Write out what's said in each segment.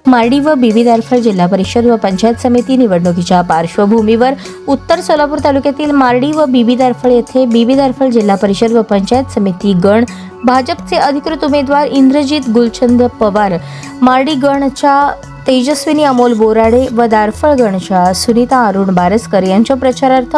मार्डी व बीबी दारफळ जिल्हा परिषद व पंचायत समिती निवडणुकीच्या पार्श्वभूमीवर उत्तर सोलापूर तालुक्यातील मार्डी व बीबी दारफळ येथे बीबी दारफळ जिल्हा परिषद व पंचायत समिती गण भाजपचे अधिकृत उमेदवार इंद्रजित गुलचंद पवार, मार्डी गणच्या तेजस्विनी अमोल बोराडे व दारफळ गणच्या सुनीता अरुण बारसकर यांच्या प्रचारार्थ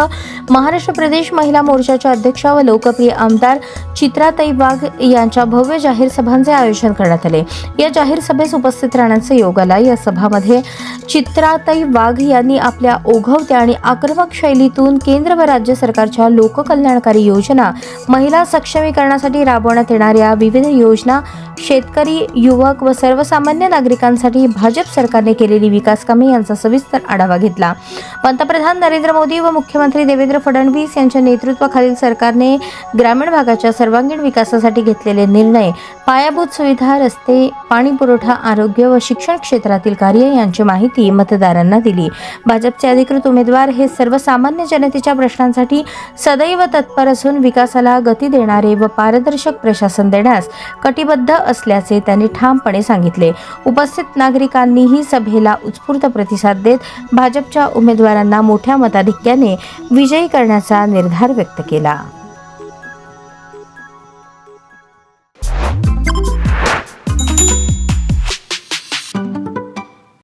महाराष्ट्र प्रदेश महिला मोर्चाच्या अध्यक्षा व लोकप्रिय आमदार चित्राताई वाघ यांच्या भव्य जाहीर सभांचे आयोजन करण्यात आले। या जाहीर सभेस उपस्थित राहण्याचे योग आला। या सभामध्ये चित्राताई वाघ यांनी आपल्या ओघवत्या आणि आक्रमक शैलीतून केंद्र व राज्य सरकारच्या लोककल्याणकारी योजना, महिला सक्षमीकरणासाठी राबवण्यात येणाऱ्या विविध योजना, शेतकरी, युवक व सर्वसामान्य नागरिकांसाठी भाजप सरकारने केलेली विकास कामे यांचा सविस्तर आढावा घेतला। पंतप्रधान नरेंद्र मोदी व मुख्यमंत्री देवेंद्र फडणवीस यांच्या नेतृत्वाखालील सरकारने ग्रामीण भागाच्या सर्वांगीण विकासासाठी घेतलेले निर्णय, पायाभूत सुविधा, रस्ते, पाणी पुरवठा, आरोग्य व शिक्षण क्षेत्रातील कार्य यांची माहिती मतदारांना दिली। भाजपचे अधिकृत उमेदवार हे सर्वसामान्य जनतेच्या प्रश्नांसाठी सदैव तत्पर असून विकासाला गती देणारे व पारदर्शक प्रशासन देण्यास कटिबद्ध असल्याचे त्यांनी ठामपणे सांगितले। उपस्थित नागरिकांनीही सभेला उत्स्फूर्त प्रतिसाद देत भाजपच्या उमेदवारांना मोठ्या मताधिक्याने विजयी करण्याचा निर्धार व्यक्त केला।